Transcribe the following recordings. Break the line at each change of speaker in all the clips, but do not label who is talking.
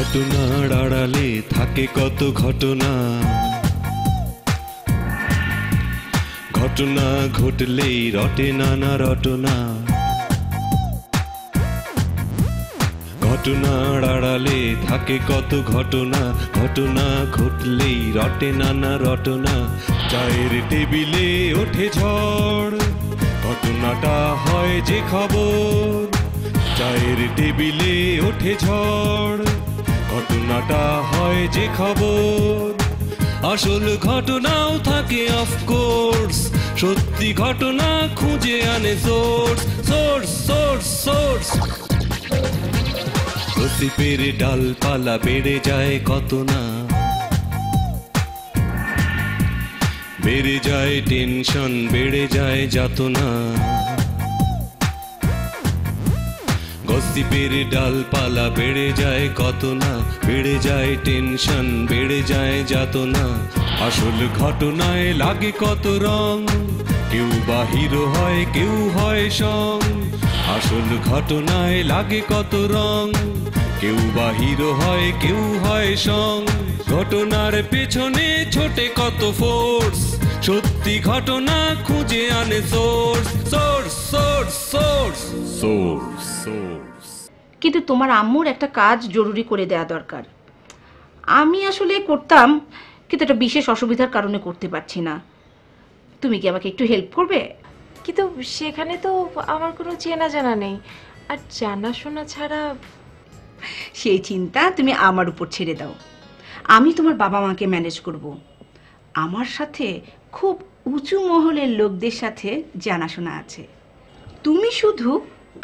ঘটনার আড়ালে থাকে কত ঘটনা, ঘটনা ঘটলেই রটে নানা রটনা। ঘটনার আড়ালে থাকে কত ঘটনা, ঘটনা ঘটলেই রটে নানা রটনা। চায়ের টেবিলে ওঠে ঝড়, ঘটনাটা হয় যে খবর। চায়ের টেবিলে ওঠে ঝড়, ঘটনাটা হয় যে খবর। আসল ঘটনাও থাকে অফকোর্স, সত্যি ঘটনা খুঁজে আনে সোর্স সোর্স সোর্স সোর্স। গসিপের ডালপালা বেড়ে যায় কত না, বেড়ে যায় টেনশন, বেড়ে যায় যাতনা। গসিপের ডালপালা বেড়ে যায় কত না, বেড়ে যায় টেনশন, বেড়ে যায় যাতনা। আসল ঘটনায় লাগে কত রং, কেউ বা হিরো হয় কেউ হয় সং। আসল ঘটনায় লাগে কত রং, কেউ বা হিরো হয় কেউ হয় সং। ঘটনার পেছনে ছোটে কত ফোর্স, সত্যি ঘটনা খুঁজে আনে source source source source source source.
কিন্তু তোমার আম্মুর একটা কাজ জরুরি করে দেয়া দরকার। আমি আসলে করতাম, কিন্তু একটা বিশেষ অসুবিধার কারণে করতে পারছি না। তুমি কি আমাকে একটু হেল্প করবে?
কিন্তু সেখানে তো আমার কোনো চেনা জানা নেই, আর জানাশোনা ছাড়া।
সেই চিন্তা তুমি আমার উপর ছেড়ে দাও, আমি তোমার বাবা মাকে ম্যানেজ করব। আমার সাথে খুব উঁচু মহলের লোকদের সাথে জানাশোনা আছে। তুমি শুধু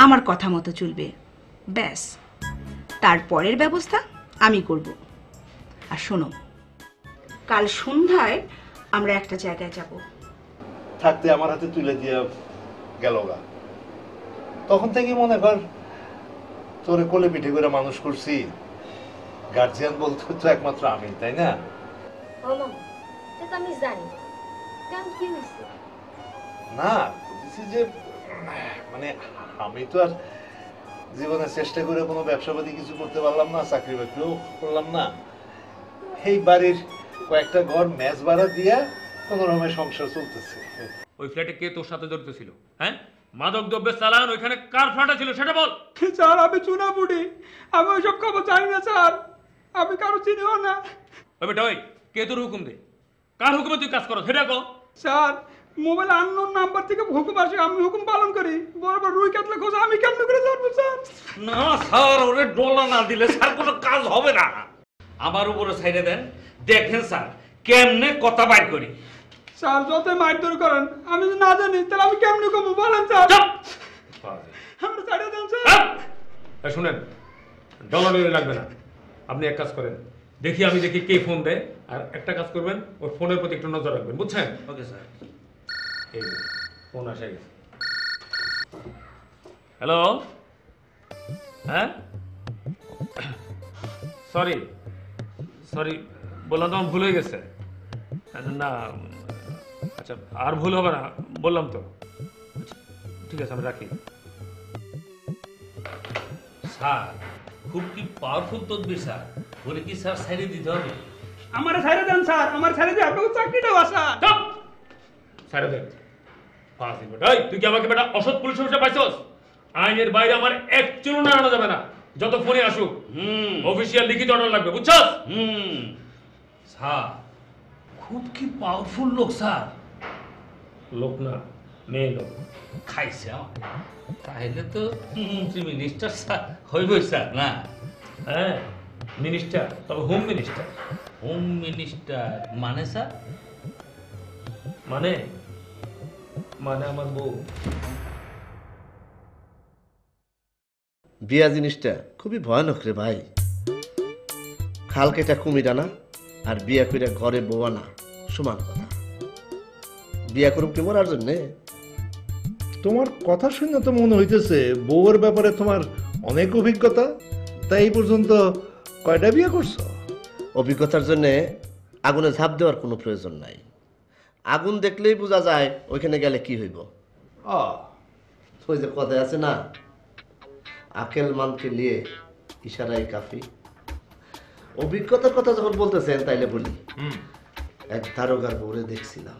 আমার কথা মতো চলবে, ব্যাস। তারপরের ব্যবস্থা আমি করব। আর শোনো, কাল সন্ধ্যায় আমরা একটা জায়গায় যাব।
থাকতে আমার হাতে তুলে দিয়ে গেল গা, তখন থেকে মনে কর তোরে কোলে পিঠে করে মানুষ করছি। গার্জিয়ান বলতে তো একমাত্র আমি, তাই না?
আমি জানি
না, বুঝেছি যে মানে আমি তো আর জীবনে চেষ্টা করে কোনো ব্যবসাপাতি কিছু করতে পারলাম না, চাকরি বাকরিও করলাম না। এই বাড়ির কয়েকটা ঘর মেস ভাড়া দিয়া কোন রকমের সংসার চলতেছে।
ওই ফ্ল্যাটে কে তোর সাথে জড়িত ছিল? হ্যাঁ, মাদক দ্রব্যের চালান ওইখানে কার ফ্ল্যাটে ছিল সেটা বল।
স্যার আমি চুনাপুটি, আমি ওইসব খবর জানি না স্যার, আমি কারো চিনিও না।
ওই বেটা, ওই কে তোর হুকুম দে? কার হুকুমে তুই কাজ করো সেটা কো।
স্যার মোবাইল আননোন নাম্বার থেকে হুকুম আসে, আমি হুকুম পালন করি। বরাবর রুই কাতলা খোঁজা আমি কেমন করে জানবো স্যার?
না স্যার, ওরে ডলা না দিলে স্যার কোনো কাজ হবে না। আমার উপরে সাইডে দেন, দেখেন স্যার কেমনে কথা বাইর করি।
স্যার যত মারধর করেন, আমি যদি না জানি তাহলে আমি কেমনে কমবো বলেন স্যার? আমরা সাইডে দেন স্যার।
শুনেন, ডলার লাগবে না, আপনি এক কাজ করেন, আমি দেখি কে ফোন দেয়, আর একটা কাজ করবেন, ওর ফোনের প্রতি একটু নজর রাখবেন, বুঝছেন? Okay sir. এই ফোন আসে গেছে। হ্যালো, হ্যাঁ সরি সরি বললাম তো, আমার ভুল হয়ে গেছে। না আচ্ছা, আর ভুল হবে না বললাম তো। ঠিক আছে, আমি রাখি।
স্যার খুব কি পাওয়ারফুল তদবির স্যার, বলে কি স্যার সাইডে দিতে হবে?
আমার সাইডে দেন স্যার, আমার সাইডে দিয়ে আপনাকে চাকরিটাও আসা।
সাইডে দেন। তুই কি আমাকে বেটা অসৎ পুলিশ অফিসার পাইছস? আইনের বাইরে আমার এক চুলো নাড়ানো যাবে না, যত ফোনে আসুক। অফিসিয়াল লিখিত অর্ডার লাগবে, বুঝছস?
স্যার খুব কি পাওয়ারফুল লোক স্যার।
লোক না, মেয়ে লোক।
খাইছে আমার, তাহলে তো মন্ত্রী মিনিস্টার স্যার হইবই স্যার, না?
হ্যাঁ মিনিস্টার, তবে হোম মিনিস্টার।
হোম মিনিস্টার মানে স্যার?
মানে মানে আমার বউ।
বিয়া জিনিসটা খুবই ভয়ানক রে ভাই। খাল কেটা কুমির আনা আর বিয়া কইরা ঘরে বউ আনা সমান কথা। বিয়া করুক কি মরার জন্যে?
তোমার কথা শুনে তো মনে হইতেছে বউয়ের ব্যাপারে তোমার অনেক অভিজ্ঞতা। তাই এই পর্যন্ত কয়টা বিয়ে করছো?
অভিজ্ঞতার জন্যে আগুনে ঝাঁপ দেওয়ার কোনো প্রয়োজন নাই। আগুন দেখলেই বোঝা যায় ওইখানে গেলে কি হইব। ওই যে কথায় আছে না, আকেল মানকে লিয়ে ইশারাই কাফি। অভিজ্ঞতার কথা যখন বলতেছেন তাইলে বলি। এক দারোগার বউরে দেখছিলাম,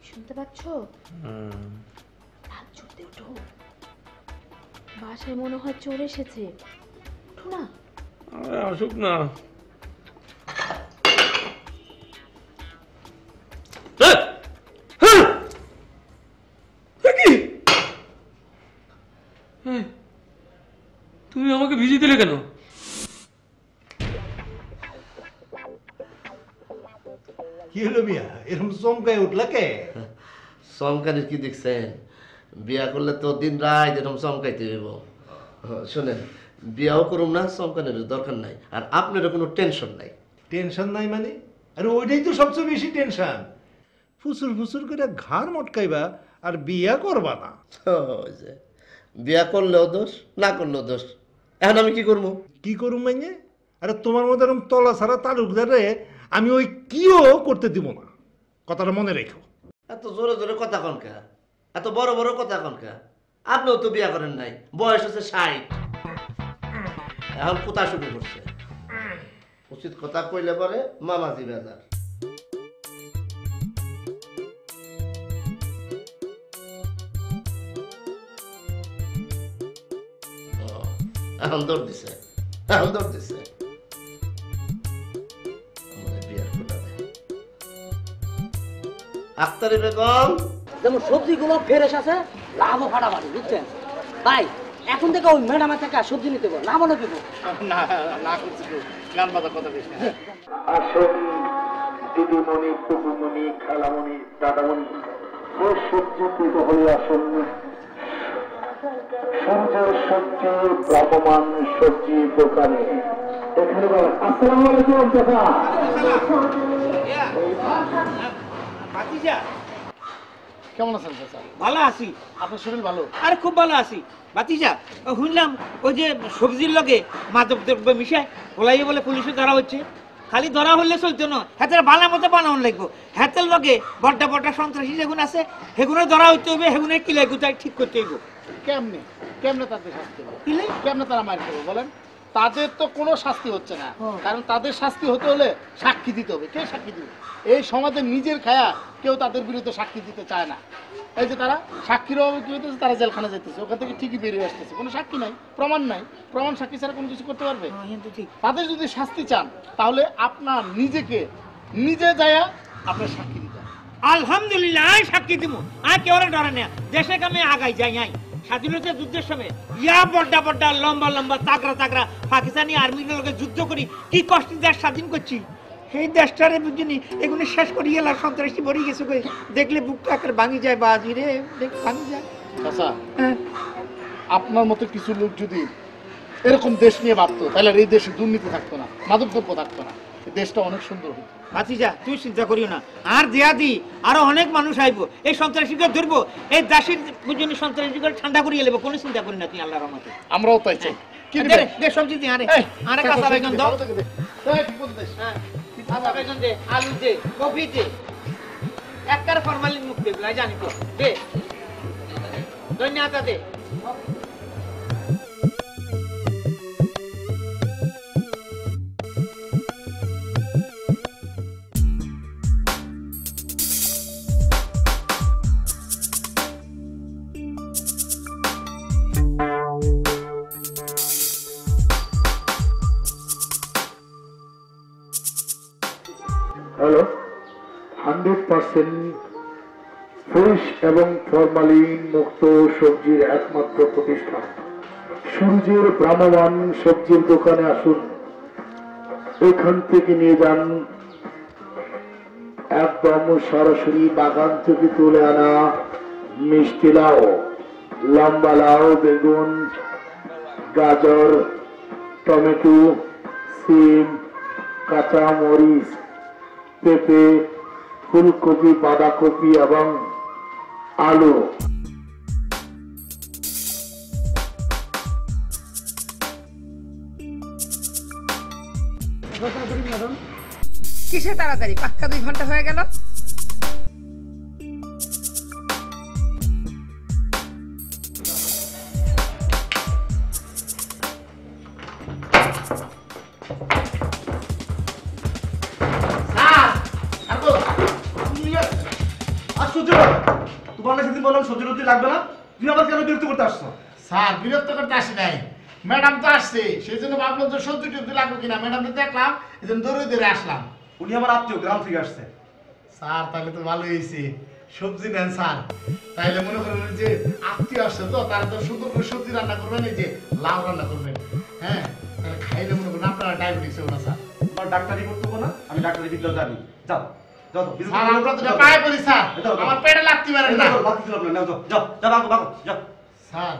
শুনতে পাচ্ছ? বাসায় মনে হয় চোর এসেছে। উঠো না।
আসুক না। তুমি আমাকে ভিজিয়ে দিলে কেন?
কি হলো মিয়া, এরকম চমকায় উঠলা কে?
চমকানির কি দেখছেন? বিয়া করলে তো দিন রাত এরকম চমকাইতে হইব। শোনেন, বিয়াও করুম না, চমকানির দরকার নাই, আর আপনারও কোনো টেনশন নাই।
টেনশন নাই মানে? আরে ওইটাই তো সবচেয়ে বেশি টেনশন। ফুসুর ফুসুর করে ঘাড় মটকাইবা আর বিয়া করবা না।
ওই যে বিয়া করলেও দোষ, না করলেও দোষ। এখন আমি কি করবো?
কি করুম মানে? আরে তোমার মতো এরকম তলা ছাড়া তালুকদারে আমি ওই কিও করতে দিব না, কথাটা মনে রেখো।
এত জোরে জোরে কথা কনকা, এত বড় বড় কথা কনকা। আপনিও তো বিয়া করেন নাই, বয়স হচ্ছে 60, এখন কোথা শুরু করছে। উচিত কথা কইলে পরে মামাজি বেজার। এখন দৌড় দিছে, এখন দৌড় দিছে। আক্তারি বেগম,
যেমন সবজিগুলো ফ্রেশ আছে, লাভও ফাটাফাটি, বুঝছেন ভাই? এখন থেকে ওই ম্যাডামের থেকে সবজি নিতে পারবো, লাভও নেব না। না করছি গান বাজার কথা বেশি।
আসুন দিদিমণি, পুকুমণি, খালামণি, দাদামণি, সবজি হলে আসুন সূর্যের সবজি ভ্রাম্যমান সবজি দোকানে। এখানে আসসালামু আলাইকুম চাচা।
কেমন আছেন চাচা? ভালো আছি। আপনার শরীর ভালো? আরে খুব ভালো আছি। ভাতিজা, শুনলাম ওই যে সবজির লগে মাদক দ্রব্য মিশায় ওলাই বলে পুলিশে ধরা হচ্ছে। খালি ধরা হলে চলতো না, হাতের ভালো মতো বানানো লাগবো। হাতের লগে বড্ডা বড্ডা সন্ত্রাসী যেগুলো আছে সেগুলো ধরা হইতে হবে, সেগুলো কিলাই গুতাই ঠিক করতে হইব।
কেমনে কেমনে তাদের শাস্তি হবে? কেমনে তারা মার খাবে বলেন? তাদের তো কোনো শাস্তি হচ্ছে না, কারণ তাদের শাস্তি হতে হলে সাক্ষী দিতে হবে। কে সাক্ষী দিবে? এই সমাজের নিজের খায়া কেউ তাদের বিরুদ্ধে সাক্ষী দিতে চায় না। এই যে তারা সাক্ষীর অভাবে কি হইতেছে, তারা জেলখানা যেতেছে, ওখান থেকে ঠিকই বেরিয়ে আসতেছে। কোনো সাক্ষী নাই, প্রমাণ নাই, প্রমাণ সাক্ষী ছাড়া কোনো কিছু করতে পারবে? তাদের যদি শাস্তি চান তাহলে আপনার নিজেকে নিজে যায়া আপনার সাক্ষী দিতে হবে।
আলহামদুলিল্লাহ, আমি সাক্ষী দিব। আর কেউ ডরে না, দেশে কামে আগাই যাই। স্বাধীনতা যুদ্ধের সময় ইয়া বড্ডা বড্ডা লম্বা লম্বা তাগড়া তাগড়া পাকিস্তানি আর্মির লোকের যুদ্ধ করি কি কষ্টে দেশ স্বাধীন করছি। সেই দেশটারে বুঝিনি এগুলো শেষ করি গেল, সন্ত্রাসী ভরে গেছে, দেখলে বুকটা আকার ভাঙি যায়, বাজি রে ভাঙি যায়।
আচ্ছা, আপনার মতো কিছু লোক যদি এরকম দেশ নিয়ে ভাবতো তাহলে এই দেশে দুর্নীতি থাকতো না, মাদকদ্রব্য থাকতো না, দেশটা অনেক সুন্দর হতো।
ভাতিজা, তুই চিন্তা করিও না, আর দেয়া দি আরো অনেক মানুষ আইবো, এই সন্ত্রাসীকে ধরবো, এই দাসের বুঝিনি সন্ত্রাসীকে ঠান্ডা করিয়ে নেবো, কোনো চিন্তা করি না তুই। আল্লাহর রহমতে
আমরাও তাই চাই। কি
দে দে সবজি দি, আরে আরে কাঁচা বেগুন দাও, কাঁচা বেগুন দে, আলু দে, কফি দে, একবার ফরমালিন মুক্ত বলাই জানি তো দে, ধন্যবাদ দে।
হ্যালো, 100% ফ্রেশ এবং ফরমালিন মুক্ত সবজির একমাত্র প্রতিষ্ঠান সূর্যের ভ্রাম্যমান সবজির দোকানে আসুন। এখান থেকে নিয়ে যান একদম সরাসরি বাগান থেকে তুলে আনা মিষ্টি লাউ, লম্বা লাউ, বেগুন, গাজর, টমেটো, সিম, কাঁচা মরিচ, পেঁপে, ফুলকপি, বাঁধাকপি এবং আলু।
কিসে তাড়াতাড়ি? পাক্কা 2 ঘন্টা হয়ে গেল।
তোমার সেদিন বললাম সবজি রুটি লাগবে না, তুমি আবার কেন বিরক্ত করতে আসছো?
স্যার বিরক্ত করতে আসি নাই, ম্যাডাম তো আসছে সেই জন্য ভাবলাম যে সবজি টবজি লাগবে কিনা, ম্যাডাম তো দেখলাম এই জন্য দৌড়ে দৌড়ে আসলাম।
উনি আমার আত্মীয়, গ্রাম থেকে আসছে।
স্যার তাহলে তো ভালো হয়েছে, সবজি নেন স্যার। তাইলে মনে করেন যে আত্মীয় আসছে তো তারা তো সুন্দর করে সবজি রান্না করবেন, এই যে লাউ রান্না করবেন। হ্যাঁ তাহলে খাইলে মনে করেন আপনারা ডায়াবেটিস হবে না স্যার।
তোমার ডাক্তারি করতে না, আমি ডাক্তারি বিদ্যা জানি। যাও যাও
স্যার আমরা তো পায়ে পড়ি স্যার, আমার পেটে লাগতে পারে না।
যাও যাও বাকো বাকো যাও।
স্যার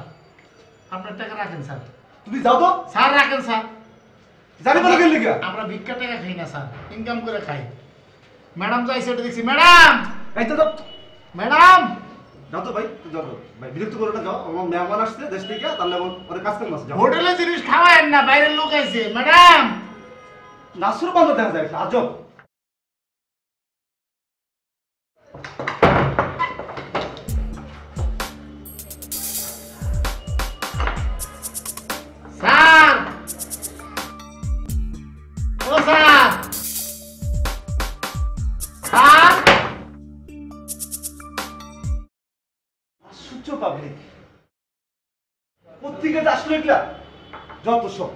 আপনার টাকা রাখেন স্যার।
তুমি যাও তো।
স্যার রাখেন স্যার।
জানি বলো কেন লিখা?
আমরা ভিক্ষা টাকা খাই না স্যার, ইনকাম করে খাই। ম্যাডাম যাইছে ওটা দেখছি। ম্যাডাম
এই তো
ম্যাডাম
যাও তো ভাই, যাও ভাই, বিরক্ত করো না। যাও, আমার মেহমান আসছে দেশ থেকে, তাহলে ওদের কাজ করবো। যাও,
হোটেলে জিনিস খাওয়ায়েন না, বাইরের লোক আইছে। ম্যাডাম
নাসুর বন্ধ দেখা যায় আজব।
স্যার ও স্যার, স্যার
সূর্য পাবলিক পত্রিকাতে আসলো এগুলা যত সব।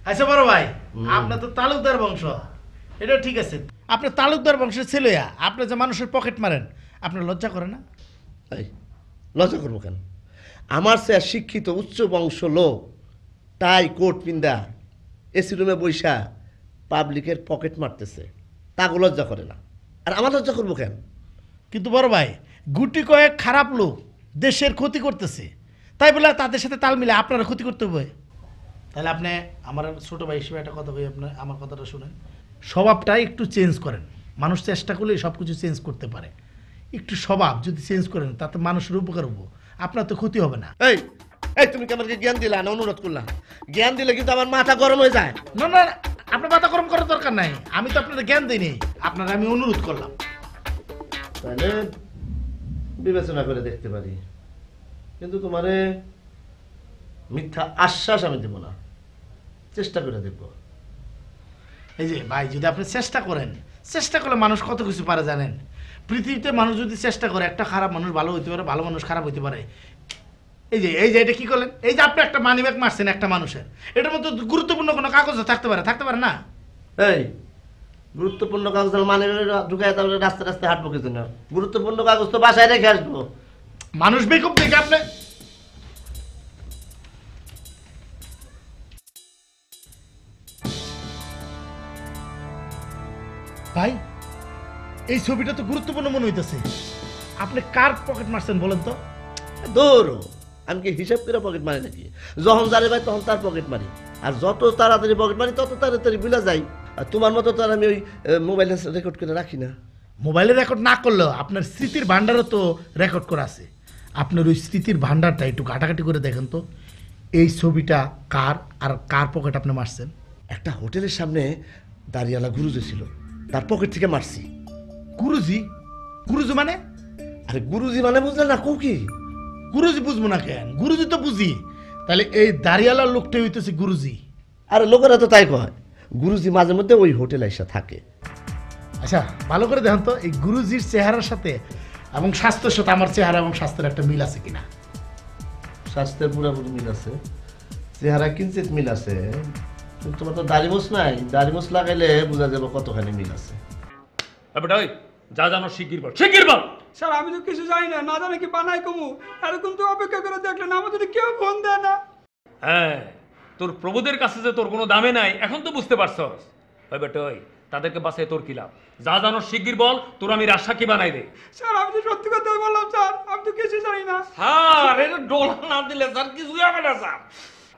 আচ্ছা বড় ভাই, আপনার তো তালুকদার বংশ, এটা ঠিক আছে। আপনার তালুকদার বংশের ছেলে, আপনি যে মানুষের পকেট মারেন, আপনার লজ্জা করে না?
লজ্জা করবো কেন? আমার সে শিক্ষিত উচ্চ বংশ লোক, টাই কোট পিন্দা এসি রুমে বৈশা পাবলিকের পকেট মারতেছে, তাকে লজ্জা করে না। আর আমার লজ্জা করবো কেন?
কিন্তু বড় ভাই, গুটি কয়েক খারাপ লোক দেশের ক্ষতি করতেছে, তাই বলে তাদের সাথে তাল মিলে আপনারা ক্ষতি করতে হবে? তাহলে আপনি আমার ছোট ভাই হিসেবে একটা কথা বলি, আপনার আমার কথাটা শুনেন। স্বভাবটা একটু চেঞ্জ করেন, মানুষ চেষ্টা করলে সব কিছু চেঞ্জ করতে পারে। একটু স্বভাব যদি চেঞ্জ করেন তাতে মানুষের উপকার হবো, আপনার তো ক্ষতি হবে না।
এই এই তুমি কি আমাকে জ্ঞান দিলা না অনুরোধ করলা? জ্ঞান দিলে কিন্তু আমার মাথা গরম হয়ে যায়।
না না, আপনার মাথা গরম করার দরকার নাই, আমি তো আপনাদের জ্ঞান দিইনি, আপনারা আমি অনুরোধ করলাম।
তাহলে বিবেচনা করে দেখতে পারি, কিন্তু তোমারে মিথ্যা আশ্বাস আমি দেব না, চেষ্টা করে দেখবো।
এই যে ভাই, যদি আপনি চেষ্টা করেন, চেষ্টা করলে মানুষ কত কিছু পারে জানেন? পৃথিবীতে মানুষ যদি চেষ্টা করে, একটা খারাপ মানুষ ভালো হইতে পারে, ভালো মানুষ খারাপ হইতে পারে। এই যে এটা কি করলেন? এই যে আপনি একটা মানি ব্যাগ মারছেন একটা মানুষের, এটার মধ্যে গুরুত্বপূর্ণ কোনো কাগজ থাকতে পারে না?
এই গুরুত্বপূর্ণ কাগজ মানে ঢুকায় তাহলে রাস্তা রাস্তায় হাঁটবো কিছু না, গুরুত্বপূর্ণ কাগজ তো বাসায় রেখে আসবো।
মানুষ বেকুব দেখে আপনি। ভাই এই ছবিটা তো গুরুত্বপূর্ণ মনে হইতেছে, আপনি কার পকেট মারছেন বলেন তো?
দৌড়ো, আমি কি হিসাব করে পকেট মারি নাকি? যখন জানি ভাই তখন তার পকেট মারি, আর যত তাড়াতাড়ি পকেট মারি তত তাড়াতাড়ি ভুলে যাই। আর তোমার মতো তো আর আমি ওই মোবাইলে রেকর্ড করে রাখি না।
মোবাইলে রেকর্ড না করলেও আপনার স্মৃতির ভান্ডারও তো রেকর্ড করা আছে। আপনার ওই স্মৃতির ভান্ডারটা একটু ঘাটাঘাটি করে দেখেন তো, এই ছবিটা কার আর কার পকেট আপনি মারছেন?
একটা হোটেলের সামনে দাঁড়িয়ালা গুরুজি ছিল, তার পকেট থেকে মারছি।
গুরুজি? গুরুজি মানে?
আরে গুরুজি মানে বুঝলেন না? কি
গুরুজি বুঝবো না কেন? গুরুজি তো বুঝি। তাহলে এই দাঁড়িয়ালার লোকটা হইতেছে গুরুজি।
আরে লোকেরা তো তাই কয়, গুরুজি মাঝে মধ্যে ওই হোটেলে এসে থাকে।
আচ্ছা ভালো করে দেখেন তো, এই গুরুজির চেহারার সাথে এবং স্বাস্থ্যের সাথে আমার চেহারা এবং স্বাস্থ্যের একটা মিল আছে কিনা?
স্বাস্থ্যের পুরোপুরি মিল আছে, চেহারা কিঞ্চিত মিল আছে, কিন্তু তোমার তো দাড়িমোছ নাই, দাড়িমোছ লাগাইলে বোঝা যাবে কতখানি মিল আছে।
যা জানো শিগগির বল, শিগগির বল।
স্যার আমি তো কিছু জানি না, না জানি কি বানাই কমু, এরকম তো অপেক্ষা করে দেখলেন, আমাদের কেউ ফোন দেয় না।
হ্যাঁ, তোর প্রভুদের কাছে যে তোর কোনো দামে নাই এখন তো বুঝতে পারছস। ওই বেটা ওই, তাদেরকে বাঁচায় তোর কি লাভ? যা জানো শিগগির বল, তোর আমি রাজসাক্ষী বানাই দে।
স্যার আমি তো সত্যি কথাই বললাম স্যার, আমি তো কিছু জানি না।
স্যার এটা ডলার না দিলে স্যার কিছু হবে না স্যার।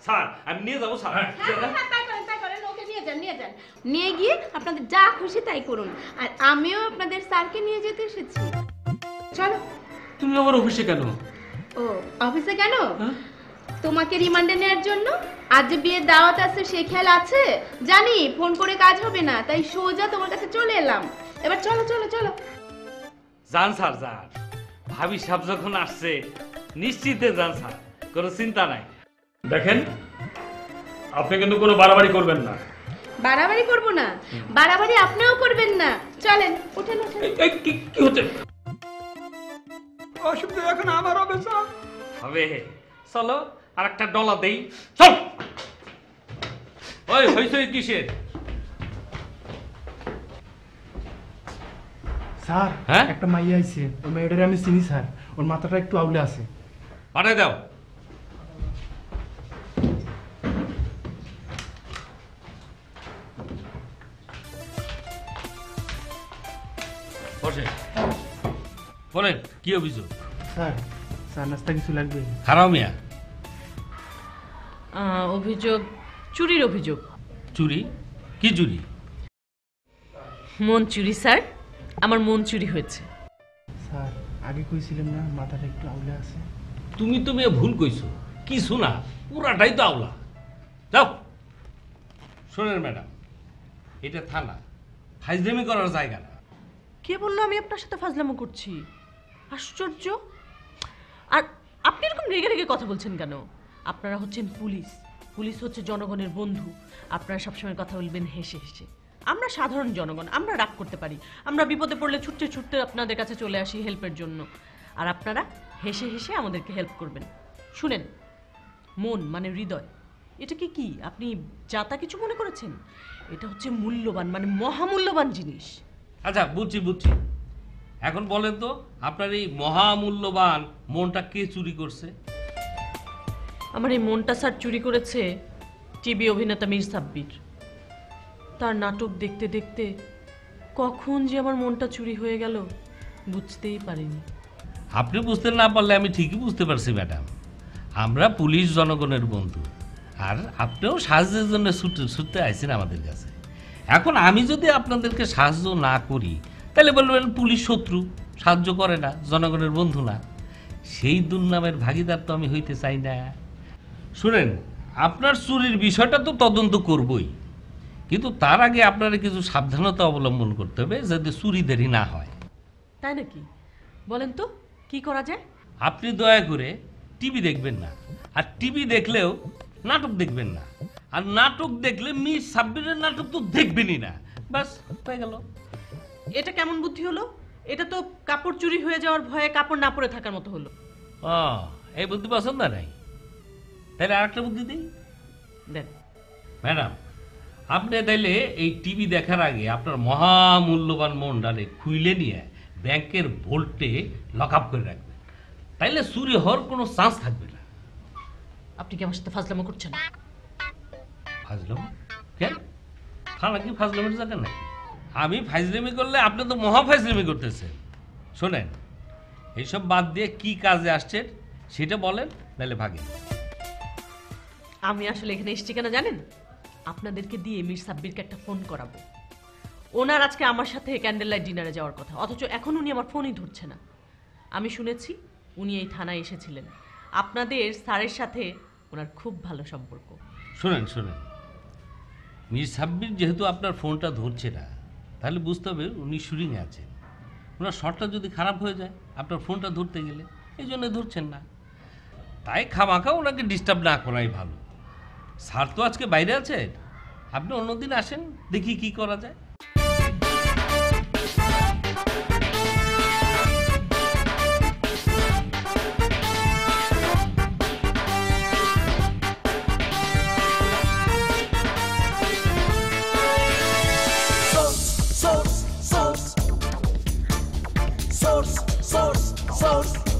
স্যার আমি নিয়ে যাবো স্যার।
নিয়ে গিয়ে আপনাদের যা খুশি তাই করুন, আর আমিও আপনাদের স্যারকে নিয়ে যেতে এসেছি। চলো।
তুমি আমার অফিসে কেন?
ও অফিসে কেন? তোমাকে রিমান্ডে নেওয়ার জন্য? আজ যে বিয়ের দাওয়াত আছে সে খেয়াল আছে? জানি ফোন করে কাজ হবে না, তাই সোজা তোমার কাছে চলে এলাম। এবার চলো চলো চলো।
যান স্যার যান, ভাবি সাহেব যখন আসছে নিশ্চিতে যান স্যার, কোনো চিন্তা নাই।
দেখেন, আপনি কিন্তু কোনো বাড়াবাড়ি করবেন না।
বাড়াবাড়ি করব না? বাড়াবাড়ি আপনিও করবেন না। চলেন, উঠেন উঠেন।
কি হচ্ছে?
অসুবিধা এখন আমার হবে স্যার।
হবে, চলো আর একটা ডলা দেই। চল। ওই হইছে কিসের?
স্যার
হ্যাঁ,
একটা মাইয়া আইছে, ওই মেয়েটারে আমি চিনি স্যার, ওর মাথাটা একটু আউলে আছে।
পাঠাই দাও। বসে বলেন, কি অভিযোগ?
স্যার চা নাস্তা কিছু লাগবে?
খারাপ মিয়া।
অভিযোগ চুরির অভিযোগ।
চুরি? কি চুরি?
মন চুরি স্যার, আমার মন চুরি হয়েছে।
স্যার আগে কইছিলেন না মাথাটা একটু আউলে আছে?
তুমি তো মেয়ে ভুল কইছো, কিছু না, পুরাটাই তো আওলা। যাও। শোনেন ম্যাডাম, এটা থানা, ফাইজলামি করার জায়গা না।
কে বললো আমি আপনার সাথে ফাজলামো করছি? আশ্চর্য। আর আপনি এরকম রেগে রেগে কথা বলছেন কেন? আপনারা হচ্ছেন পুলিশ, পুলিশ হচ্ছে জনগণের বন্ধু। আপনারা সবসময় কথা বলবেন হেসে হেসে। আমরা সাধারণ জনগণ, আমরা রাগ করতে পারি, আমরা বিপদে পড়লে ছুটতে ছুটতে আপনাদের কাছে চলে আসি হেল্পের জন্য, আর আপনারা হেসে হেসে আমাদেরকে হেল্প করবেন। শুনেন, মন মানে হৃদয়, এটাকে কি আপনি যাতা কিছু মনে করেছেন? এটা হচ্ছে মূল্যবান, মানে মহামূল্যবান জিনিস।
আচ্ছা বুঝছি বুঝছি, এখন বলেন তো আপনার এই মহামূল্যবান মনটা কে চুরি করছে?
আমার এই মনটা স্যার চুরি করেছে টিভি অভিনেতা মীর সাব্বির। তার নাটক দেখতে দেখতে কখন যে আমার মনটা চুরি হয়ে গেল বুঝতেই পারিনি।
আপনি বুঝতে না পারলে আমি ঠিকই বুঝতে পারছি ম্যাডাম, আমরা পুলিশ জনগণের বন্ধু, আর আপনিও সাহায্যের জন্য ছুটতে আইছেন আমাদের কাছে। এখন আমি যদি আপনাদেরকে সাহায্য না করি তাহলে বলবেন পুলিশ শত্রু, সাহায্য করে না, জনগণের বন্ধু না। সেই দুর্নামের ভাগিদার তো আমি হইতে চাই না। শুনেন, আপনার চুরির বিষয়টা তো তদন্ত করবই, কিন্তু তার আগে আপনারা কিছু সাবধানতা অবলম্বন করতে হবে যাতে চুরি দেরি না হয়।
তাই নাকি? বলেন তো কি করা যায়?
আপনি দয়া করে টিভি দেখবেন না, আর টিভি দেখলেও নাটক দেখবেন না, আর নাটক দেখলে মীর সাব্বিরের নাটক তো দেখবেনই না। বাস হয়ে গেল।
এটা কেমন বুদ্ধি হলো? এটা তো কাপড় চুরি হয়ে যাওয়ার ভয়ে কাপড় না পরে থাকার মতো হলো।
এই বুদ্ধি পছন্দ নাই? তাহলে আর একটা বুদ্ধি দিই।
দেন।
ম্যাডাম, আপনি তাইলে এই টিভি দেখার আগে আপনার মহামূল্যবান মনটারে খুইলে নিয়ে ব্যাংকের ভোল্টে লক আপ করে রাখবেন, তাইলে চুরি হওয়ার কোনো চান্স থাকবে না।
আপনি কি আমার সাথে ফাজলামো করছেন?
ফাজলামো? কেন? থানা কি ফাজলামের জায়গা নাকি? আমি ফাজলামি করলে আপনি তো মহা ফাজলামি করতেছেন। শোনেন, এইসব বাদ দিয়ে কি কাজে আসছেন সেটা বলেন, নাহলে ভাগেন।
আমি আসলে এখানে এসেছি কেন জানেন? আপনাদেরকে দিয়ে মীর সাব্বিরকে একটা ফোন করাবো। ওনার আজকে আমার সাথে ক্যান্ডেল লাইট ডিনারে যাওয়ার কথা, অথচ এখন উনি আমার ফোনই ধরছে না। আমি শুনেছি উনি এই থানায় এসেছিলেন, আপনাদের স্যারের সাথে ওনার খুব ভালো সম্পর্ক।
শোনেন শোনেন, মীর সাব্বির যেহেতু আপনার ফোনটা ধরছে না, তাহলে বুঝতে হবে উনি শুটিংয়ে আছেন। ওনার শটটা যদি খারাপ হয়ে যায় আপনার ফোনটা ধরতে গেলে, এই জন্য ধরছেন না। তাই খামাখা ওনাকে ডিস্টার্ব না করাই ভালো। স্যার তো আজকে বাইরে আছেন, আপনি অন্যদিন আসেন, দেখি কি করা যায়।
Source.